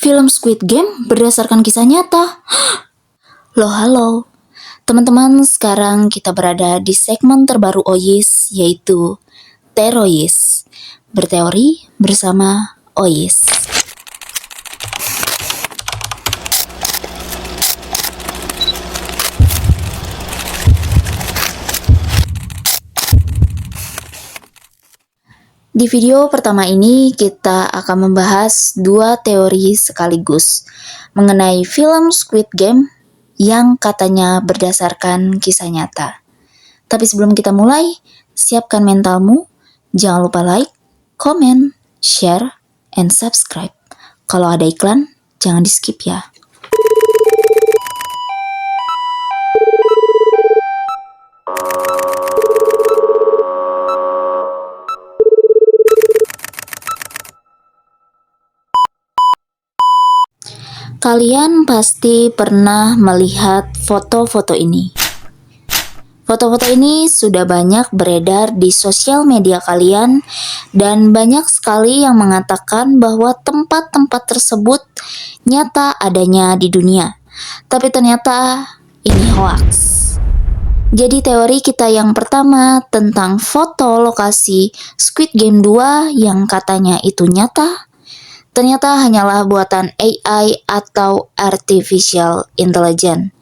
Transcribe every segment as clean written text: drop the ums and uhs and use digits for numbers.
Film Squid Game berdasarkan kisah nyata. Loh, halo. Teman-teman, sekarang kita berada di segmen terbaru OYIS, yaitu Teroyis. Berteori bersama OYIS. Di video pertama ini kita akan membahas dua teori sekaligus mengenai film Squid Game yang katanya berdasarkan kisah nyata. Tapi sebelum kita mulai, siapkan mentalmu, jangan lupa like, comment, share, and subscribe. Kalau ada iklan, jangan di skip ya. Kalian pasti pernah melihat foto-foto ini. Foto-foto ini sudah banyak beredar di sosial media kalian dan banyak sekali yang mengatakan bahwa tempat-tempat tersebut nyata adanya di dunia. Tapi ternyata ini hoax. Jadi teori kita yang pertama tentang foto lokasi Squid Game 2 yang katanya itu nyata, ternyata hanyalah buatan AI atau Artificial Intelligence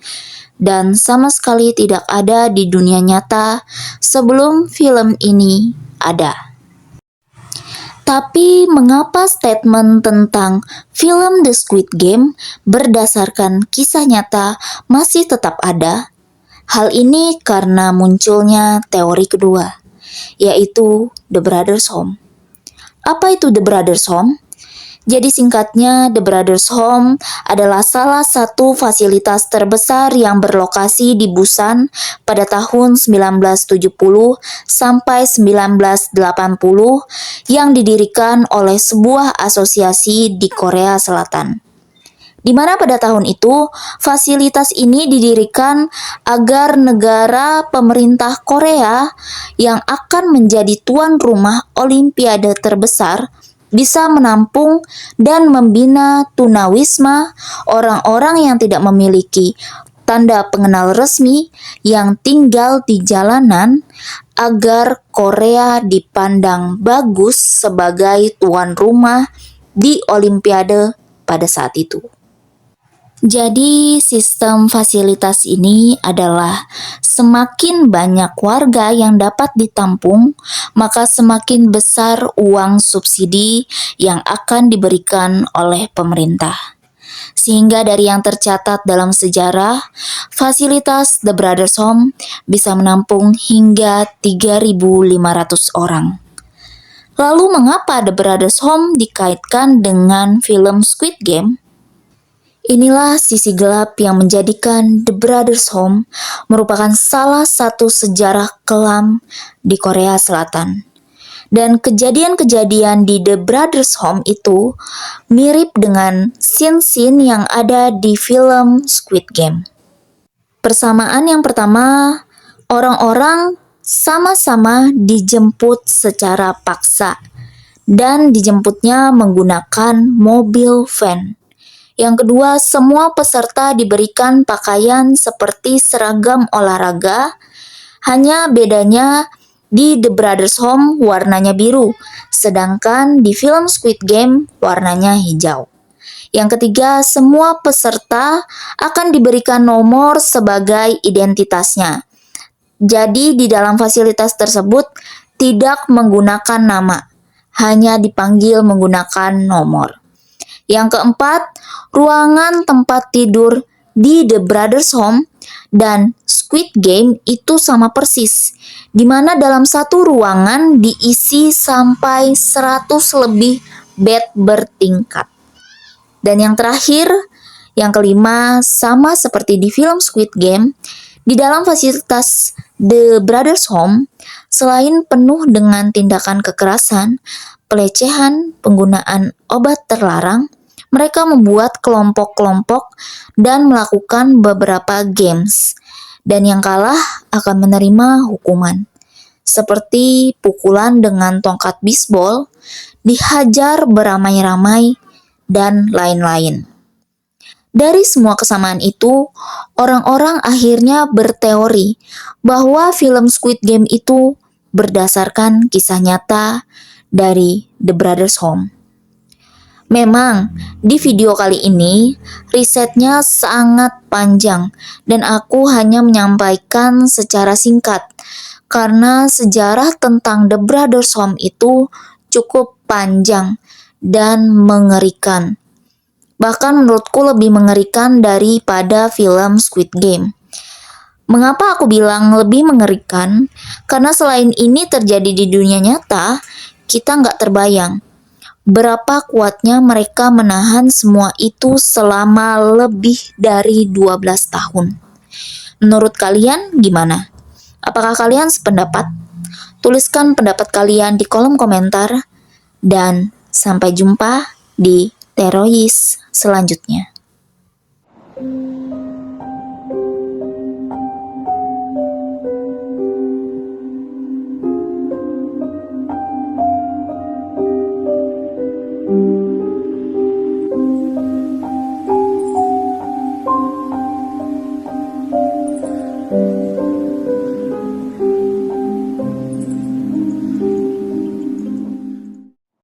dan sama sekali tidak ada di dunia nyata sebelum film ini ada. Tapi mengapa statement tentang film The Squid Game berdasarkan kisah nyata masih tetap ada? Hal ini karena munculnya teori kedua, yaitu The Brothers Home. Apa itu The Brothers Home? Jadi singkatnya, The Brothers Home adalah salah satu fasilitas terbesar yang berlokasi di Busan pada tahun 1970 sampai 1980 yang didirikan oleh sebuah asosiasi di Korea Selatan. Di mana pada tahun itu, fasilitas ini didirikan agar negara pemerintah Korea yang akan menjadi tuan rumah Olimpiade terbesar bisa menampung dan membina tunawisma orang-orang yang tidak memiliki tanda pengenal resmi yang tinggal di jalanan agar Korea dipandang bagus sebagai tuan rumah di Olimpiade pada saat itu. Jadi sistem fasilitas ini adalah semakin banyak warga yang dapat ditampung, maka semakin besar uang subsidi yang akan diberikan oleh pemerintah. Sehingga dari yang tercatat dalam sejarah, fasilitas The Brothers Home bisa menampung hingga 3.500 orang. Lalu mengapa The Brothers Home dikaitkan dengan film Squid Game? Inilah sisi gelap yang menjadikan The Brothers Home merupakan salah satu sejarah kelam di Korea Selatan. Dan kejadian-kejadian di The Brothers Home itu mirip dengan scene-scene yang ada di film Squid Game. Persamaan yang pertama, orang-orang sama-sama dijemput secara paksa dan dijemputnya menggunakan mobil van. Yang kedua, semua peserta diberikan pakaian seperti seragam olahraga, hanya bedanya di The Brothers Home warnanya biru, sedangkan di film Squid Game warnanya hijau. Yang ketiga, semua peserta akan diberikan nomor sebagai identitasnya. Jadi di dalam fasilitas tersebut tidak menggunakan nama, hanya dipanggil menggunakan nomor. Yang keempat, ruangan tempat tidur di The Brothers Home dan Squid Game itu sama persis, di mana dalam satu ruangan diisi sampai 100 lebih bed bertingkat. Dan yang terakhir, yang kelima, sama seperti di film Squid Game, di dalam fasilitas The Brothers Home, selain penuh dengan tindakan kekerasan, pelecehan, penggunaan obat terlarang, mereka membuat kelompok-kelompok dan melakukan beberapa games. Dan yang kalah akan menerima hukuman. Seperti pukulan dengan tongkat bisbol, dihajar beramai-ramai, dan lain-lain. Dari semua kesamaan itu, orang-orang akhirnya berteori bahwa film Squid Game itu berdasarkan kisah nyata dari The Brothers Home. Memang, di video kali ini, risetnya sangat panjang dan aku hanya menyampaikan secara singkat karena sejarah tentang The Brothers Home itu cukup panjang dan mengerikan. Bahkan menurutku lebih mengerikan daripada film Squid Game. Mengapa aku bilang lebih mengerikan? Karena selain ini terjadi di dunia nyata, kita nggak terbayang berapa kuatnya mereka menahan semua itu selama lebih dari 12 tahun. Menurut kalian gimana? Apakah kalian sependapat? Tuliskan pendapat kalian di kolom komentar dan sampai jumpa di Teroris selanjutnya.